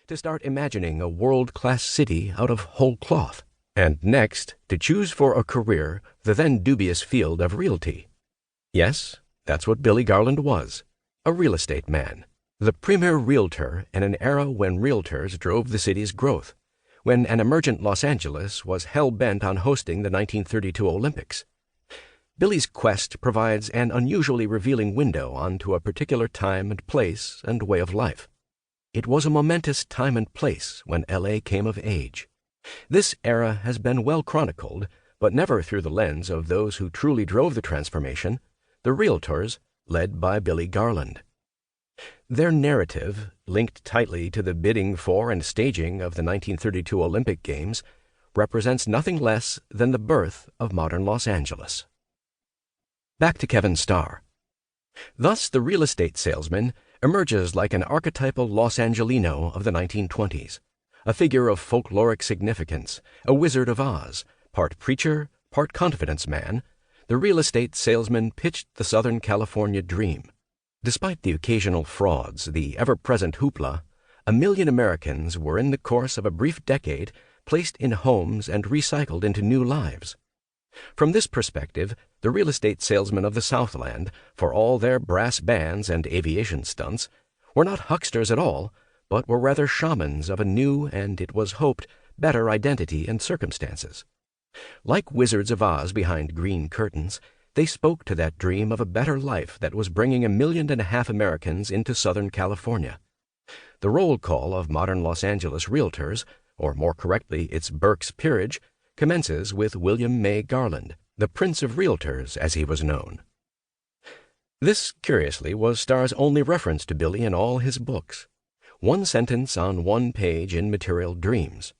to start imagining a world-class city out of whole cloth, and next to choose for a career the then dubious field of realty. Yes, that's what Billy Garland was, a real estate man, the premier realtor in an era when realtors drove the city's growth, when an emergent Los Angeles was hell-bent on hosting the 1932 Olympics. Billy's quest provides an unusually revealing window onto a particular time and place and way of life. It was a momentous time and place when L.A. came of age. This era has been well chronicled, but never through the lens of those who truly drove the transformation, the Realtors, led by Billy Garland. Their narrative, linked tightly to the bidding for and staging of the 1932 Olympic Games, represents nothing less than the birth of modern Los Angeles. Back to Kevin Starr. Thus, the real estate salesman emerges like an archetypal Los Angelino of the 1920s, a figure of folkloric significance, a Wizard of Oz, part preacher, part confidence man. The real estate salesman pitched the Southern California dream. Despite the occasional frauds, the ever-present hoopla, 1 million Americans were in the course of a brief decade placed in homes and recycled into new lives. From this perspective, the real estate salesmen of the Southland, for all their brass bands and aviation stunts, were not hucksters at all, but were rather shamans of a new and, it was hoped, better identity and circumstances. Like Wizards of Oz behind green curtains, they spoke to that dream of a better life that was bringing 1.5 million Americans into Southern California. The roll call of modern Los Angeles realtors, or more correctly its Berks peerage, commences with William May Garland, the Prince of Realtors as he was known. This, curiously, was Starr's only reference to Billy in all his books. One sentence on one page in Material Dreams.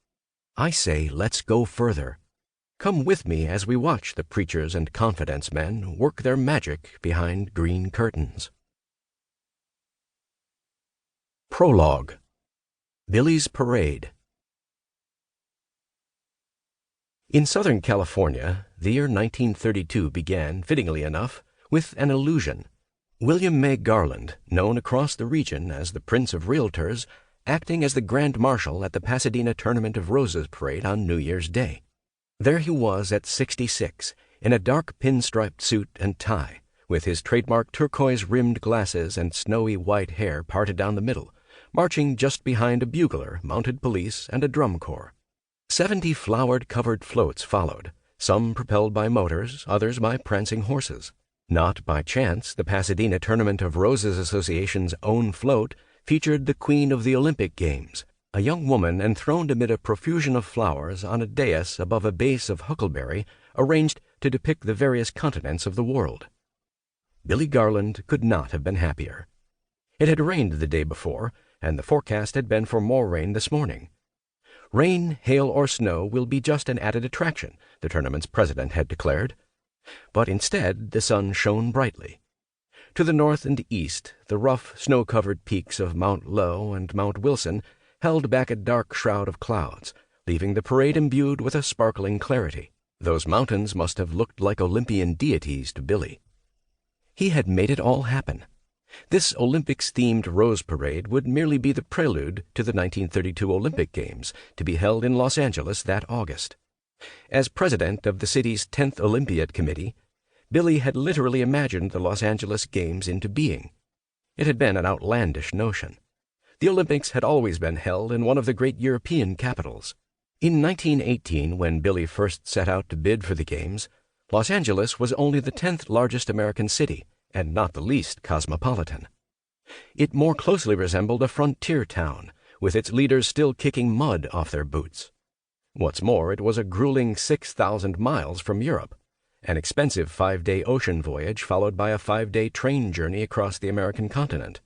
I say, let's go further. Come with me as we watch the preachers and confidence men work their magic behind green curtains. Prologue. Billy's Parade. In Southern California, the year 1932 began, fittingly enough, with an illusion. William May Garland, known across the region as the Prince of Realtors, acting as the Grand Marshal at the Pasadena Tournament of Roses parade on New Year's Day. There he was at 66, in a dark pinstriped suit and tie, with his trademark turquoise-rimmed glasses and snowy white hair parted down the middle, marching just behind a bugler, mounted police, and a drum corps. 70 flowered-covered floats followed, some propelled by motors, others by prancing horses. Not by chance, the Pasadena Tournament of Roses Association's own float featured the Queen of the Olympic Games, a young woman enthroned amid a profusion of flowers on a dais above a base of huckleberry arranged to depict the various continents of the world. Billy Garland could not have been happier. It had rained the day before, and the forecast had been for more rain this morning. Rain, hail, or snow will be just an added attraction, the tournament's president had declared. But instead, the sun shone brightly. To the north and east, the rough, snow-covered peaks of Mount Lowe and Mount Wilson held back a dark shroud of clouds, leaving the parade imbued with a sparkling clarity. Those mountains must have looked like Olympian deities to Billy. He had made it all happen. This Olympics-themed Rose Parade would merely be the prelude to the 1932 Olympic Games, to be held in Los Angeles that August. As president of the city's 10th Olympiad Committee, Billy had literally imagined the Los Angeles Games into being. It had been an outlandish notion. The Olympics had always been held in one of the great European capitals. In 1918, when Billy first set out to bid for the Games, Los Angeles was only the 10th largest American city, and not the least cosmopolitan. It more closely resembled a frontier town, with its leaders still kicking mud off their boots. What's more, it was a grueling 6,000 miles from Europe, an expensive 5-day ocean voyage followed by a 5-day train journey across the American continent.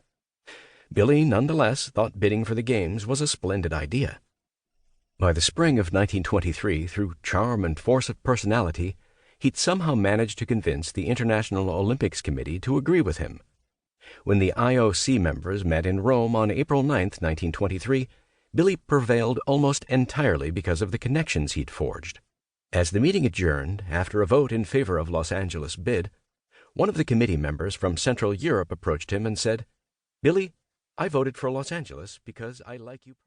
Billy, nonetheless, thought bidding for the Games was a splendid idea. By the spring of 1923, through charm and force of personality, he'd somehow managed to convince the International Olympics Committee to agree with him. When the IOC members met in Rome on April 9, 1923, Billy prevailed almost entirely because of the connections he'd forged. As the meeting adjourned, after a vote in favor of Los Angeles' bid, one of the committee members from Central Europe approached him and said, "Billy, I voted for Los Angeles because I like you."